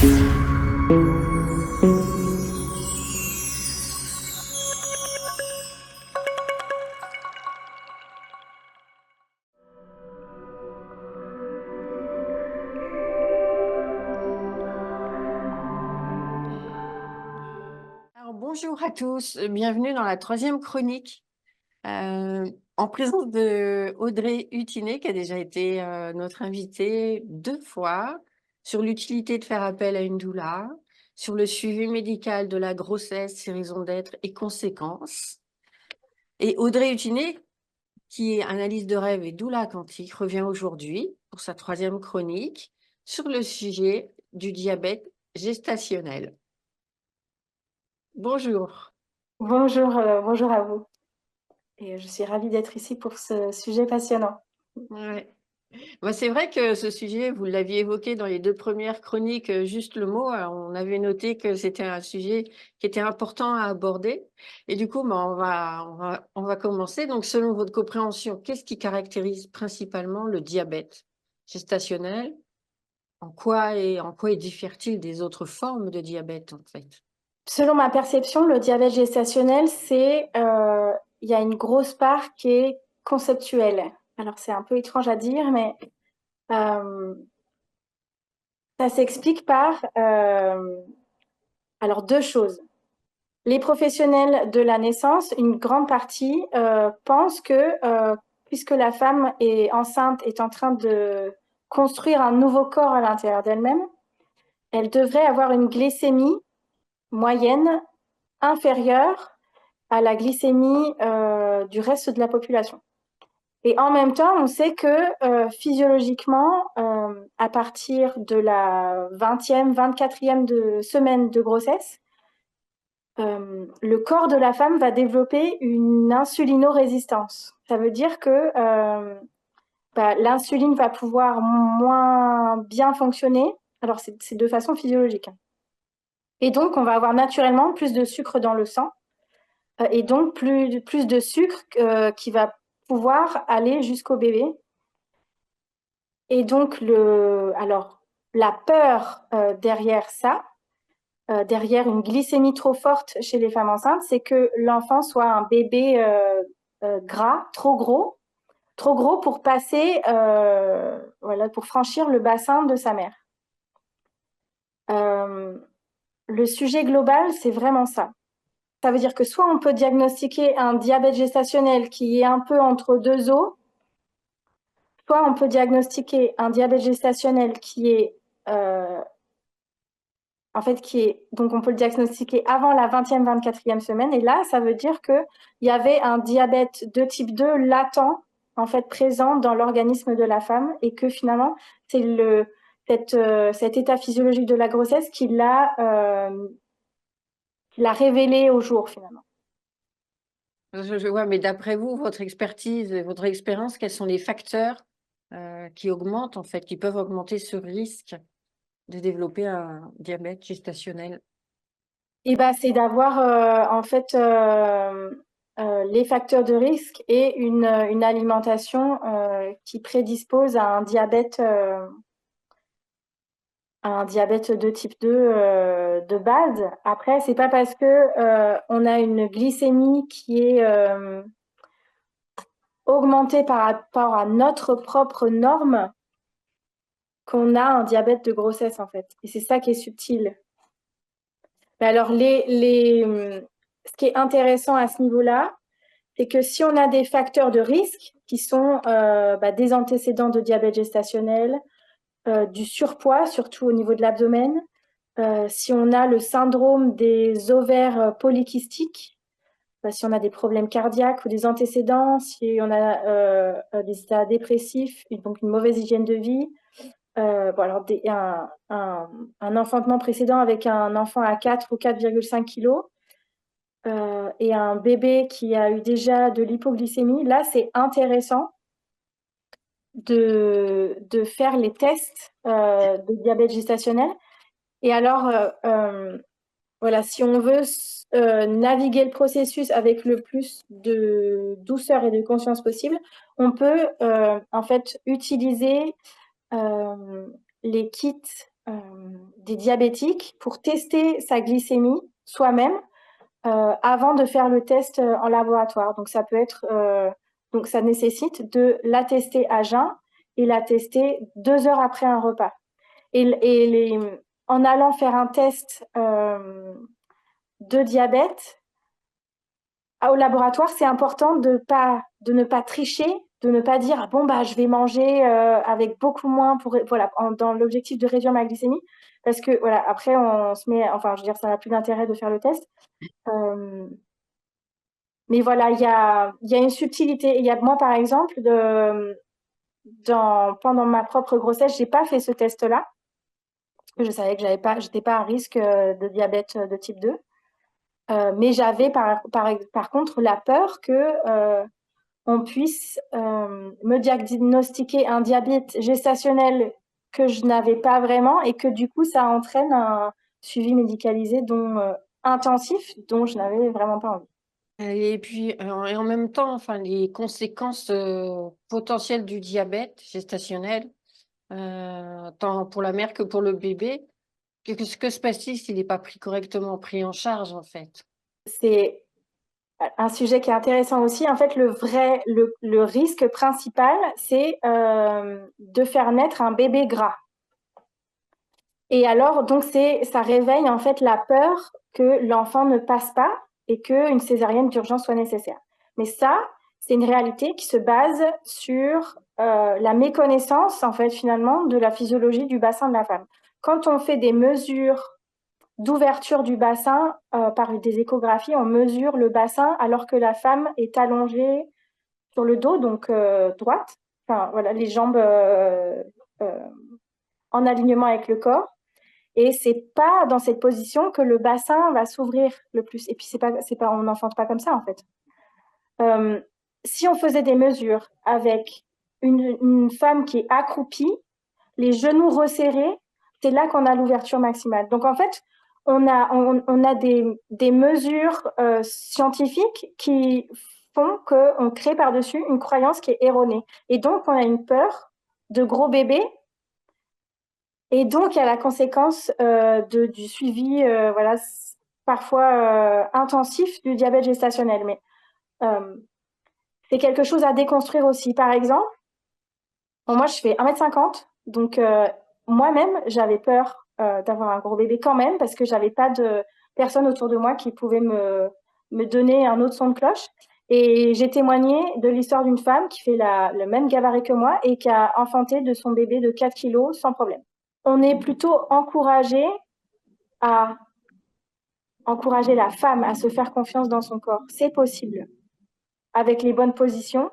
Alors, bonjour à tous, bienvenue dans la troisième chronique, en présence de Audrey Hutinet, qui a déjà été notre invitée 2 fois, sur l'utilité de faire appel à une doula, sur le suivi médical de la grossesse, ses raisons d'être et conséquences. Et Audrey Hutinet, qui est analyste de rêve et doula quantique, revient aujourd'hui pour sa troisième chronique sur le sujet du diabète gestationnel. Bonjour. Bonjour, bonjour à vous. Et je suis ravie d'être ici pour ce sujet passionnant. Ouais. Bah, c'est vrai que ce sujet, vous l'aviez évoqué dans les 2 premières chroniques, juste le mot, on avait noté que c'était un sujet qui était important à aborder et du coup, bah, on va commencer. Donc selon votre compréhension, qu'est-ce qui caractérise principalement le diabète gestationnel? En quoi il diffère-t-il des autres formes de diabète, en fait? Selon ma perception, le diabète gestationnel, il y a une grosse part qui est conceptuelle. Alors c'est un peu étrange à dire, mais euh, ça s'explique par alors 2 choses. Les professionnels de la naissance, une grande partie pensent que puisque la femme est enceinte, est en train de construire un nouveau corps à l'intérieur d'elle-même, elle devrait avoir une glycémie moyenne inférieure à la glycémie du reste de la population. Et en même temps, on sait que physiologiquement, à partir de la 20e, 24e semaine de grossesse, le corps de la femme va développer une insulinorésistance. Ça veut dire que l'insuline va pouvoir moins bien fonctionner. Alors, c'est de façon physiologique. Et donc, on va avoir naturellement plus de sucre dans le sang et donc plus de sucre qui va pouvoir aller jusqu'au bébé. Et donc, alors, la peur derrière ça, derrière une glycémie trop forte chez les femmes enceintes, c'est que l'enfant soit un bébé gras, trop gros pour passer, voilà, pour franchir le bassin de sa mère. Le sujet global, c'est vraiment ça. Ça veut dire que soit on peut diagnostiquer un diabète gestationnel qui est un peu entre deux eaux, soit on peut diagnostiquer un diabète gestationnel qui est donc on peut le diagnostiquer avant la 20e, 24e semaine. Et là, ça veut dire qu'il y avait un diabète de type 2 latent, en fait, présent dans l'organisme de la femme et que finalement, c'est cet état physiologique de la grossesse qui l'a révélé au jour, finalement. Je vois, mais d'après vous, votre expertise et votre expérience, quels sont les facteurs qui augmentent, en fait, qui peuvent augmenter ce risque de développer un diabète gestationnel? Et ben, c'est d'avoir en fait les facteurs de risque et une alimentation qui prédispose à un diabète de type 2 de base. Après, c'est pas parce que on a une glycémie qui est augmentée par rapport à notre propre norme qu'on a un diabète de grossesse en fait. Et c'est ça qui est subtil. Mais alors, ce qui est intéressant à ce niveau-là, c'est que si on a des facteurs de risque qui sont des antécédents de diabète gestationnel, du surpoids, surtout au niveau de l'abdomen, si on a le syndrome des ovaires polykystiques, si on a des problèmes cardiaques ou des antécédents, si on a des états dépressifs, donc une mauvaise hygiène de vie, alors un enfantement précédent avec un enfant à 4 ou 4,5 kilos, et un bébé qui a eu déjà de l'hypoglycémie, là, c'est intéressant de faire les tests de diabète gestationnel. Et alors, voilà, si on veut naviguer le processus avec le plus de douceur et de conscience possible, on peut en fait utiliser les kits des diabétiques pour tester sa glycémie soi-même avant de faire le test en laboratoire. Donc ça peut être, donc ça nécessite de la tester à jeun et la tester 2 heures après un repas. En allant faire un test de diabète au laboratoire, c'est important de ne pas tricher, de ne pas dire bon bah je vais manger avec beaucoup moins pour voilà dans l'objectif de réduire ma glycémie, parce que voilà après on se met, enfin je veux dire ça n'a plus d'intérêt de faire le test. Mais voilà, il y a une subtilité. Moi par exemple pendant ma propre grossesse, j'ai pas fait ce test-là parce que je savais que j'étais pas à risque de diabète de type 2. Mais j'avais par contre la peur que on puisse me diagnostiquer un diabète gestationnel que je n'avais pas vraiment et que du coup ça entraîne un suivi médicalisé intensif dont je n'avais vraiment pas envie. Et puis, et en même temps, enfin, les conséquences potentielles du diabète gestationnel, tant pour la mère que pour le bébé, que se passe-t-il s'il n'est pas pris en charge, en fait? C'est un sujet qui est intéressant aussi. En fait, le risque principal, c'est de faire naître un bébé gras. Et alors, donc, ça réveille en fait la peur que l'enfant ne passe pas et qu'une césarienne d'urgence soit nécessaire. Mais ça, c'est une réalité qui se base sur la méconnaissance, en fait, finalement, de la physiologie du bassin de la femme. Quand on fait des mesures d'ouverture du bassin par des échographies, on mesure le bassin alors que la femme est allongée sur le dos, donc droite, enfin voilà, les jambes en alignement avec le corps. Et c'est pas dans cette position que le bassin va s'ouvrir le plus. Et puis on n'enfante pas comme ça en fait. Si on faisait des mesures avec une femme qui est accroupie, les genoux resserrés, c'est là qu'on a l'ouverture maximale. Donc en fait, on a des mesures scientifiques qui font qu'on crée par-dessus une croyance qui est erronée. Et donc, on a une peur de gros bébés. Et donc, il y a la conséquence du suivi, voilà, parfois intensif du diabète gestationnel. Mais c'est quelque chose à déconstruire aussi. Par exemple, moi, je fais 1,50 m. Donc, moi-même, j'avais peur d'avoir un gros bébé quand même parce que j'avais pas de personne autour de moi qui pouvait me donner un autre son de cloche. Et j'ai témoigné de l'histoire d'une femme qui fait le même gabarit que moi et qui a enfanté de son bébé de 4 kilos sans problème. On est plutôt encouragé à encourager la femme à se faire confiance dans son corps. C'est possible avec les bonnes positions.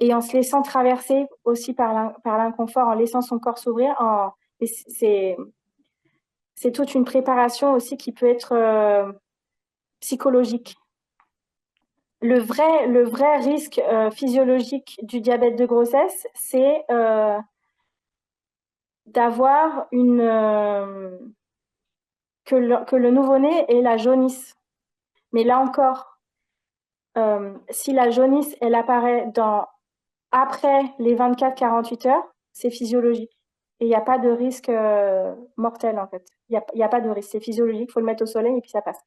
Et en se laissant traverser aussi par l'inconfort, en laissant son corps s'ouvrir. C'est toute une préparation aussi qui peut être psychologique. Le vrai risque physiologique du diabète de grossesse, c'est d'avoir que le nouveau-né ait la jaunisse. Mais là encore, si la jaunisse, elle apparaît après les 24-48 heures, c'est physiologique. Et il n'y a pas de risque mortel, en fait. Il n'y a pas de risque. C'est physiologique, il faut le mettre au soleil et puis ça passe.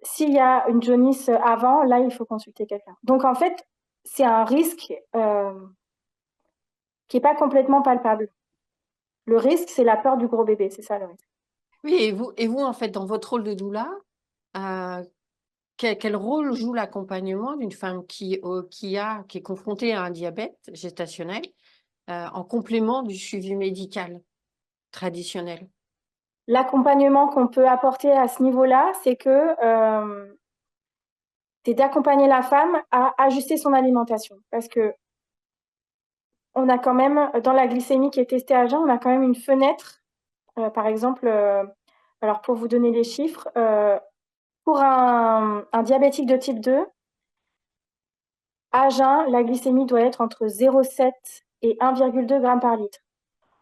S'il y a une jaunisse avant, là, il faut consulter quelqu'un. Donc, en fait, c'est un risque qui n'est pas complètement palpable. Le risque, c'est la peur du gros bébé. C'est ça, le risque. Oui, et vous, en fait, dans votre rôle de doula, quel rôle joue l'accompagnement d'une femme qui est confrontée à un diabète gestationnel en complément du suivi médical traditionnel? L'accompagnement qu'on peut apporter à ce niveau-là, c'est d'accompagner la femme à ajuster son alimentation. Parce que on a quand même, dans la glycémie qui est testée à jeun, on a quand même une fenêtre. Par exemple, alors pour vous donner les chiffres, pour un diabétique de type 2, à jeun, la glycémie doit être entre 0,7 et 1,2 g par litre.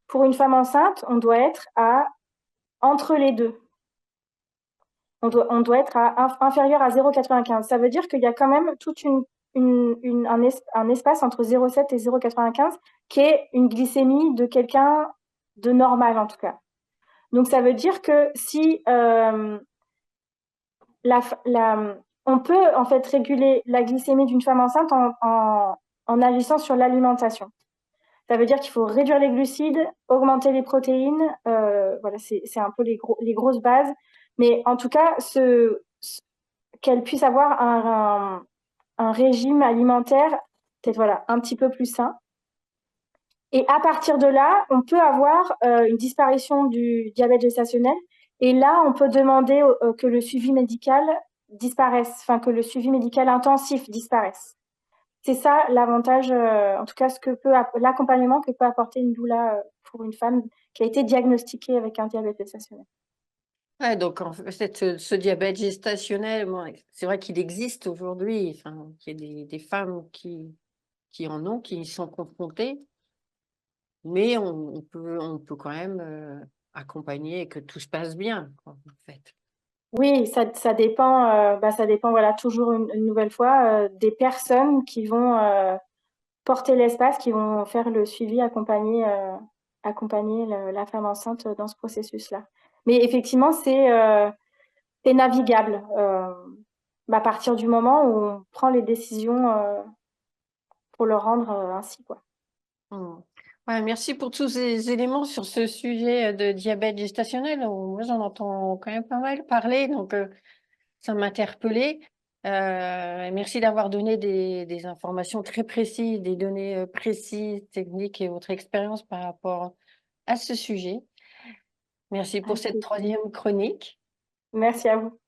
Pour une femme enceinte, on doit être entre les deux. On doit être inférieur à 0,95. Ça veut dire qu'il y a quand même tout un espace entre 0,7 et 0,95 qui est une glycémie de quelqu'un de normal en tout cas. Donc ça veut dire que si on peut en fait réguler la glycémie d'une femme enceinte en agissant sur l'alimentation. Ça veut dire qu'il faut réduire les glucides, augmenter les protéines. Voilà, c'est un peu les grosses bases. Mais en tout cas, qu'elle puisse avoir un régime alimentaire peut-être voilà, un petit peu plus sain. Et à partir de là, on peut avoir une disparition du diabète gestationnel. Et là, on peut demander que le suivi médical disparaisse, enfin que le suivi médical intensif disparaisse. C'est ça l'avantage, en tout cas, l'accompagnement que peut apporter une doula pour une femme qui a été diagnostiquée avec un diabète gestationnel. Ouais, donc en fait, ce diabète gestationnel, bon, c'est vrai qu'il existe aujourd'hui, enfin, qu'il y a des femmes qui en ont, qui y sont confrontées, mais on peut quand même accompagner et que tout se passe bien, quoi, en fait. Oui, ça dépend, ça dépend voilà, toujours une nouvelle fois des personnes qui vont porter l'espace, qui vont faire le suivi, accompagner la femme enceinte dans ce processus-là. Mais effectivement, c'est navigable à partir du moment où on prend les décisions pour le rendre ainsi, quoi. Mmh. Ouais, merci pour tous ces éléments sur ce sujet de diabète gestationnel. Moi, j'en entends quand même pas mal parler, donc ça m'a interpellée. Merci d'avoir donné des informations très précises, des données précises, techniques et votre expérience par rapport à ce sujet. Merci pour Avec cette plaisir. troisième chronique. Merci à vous.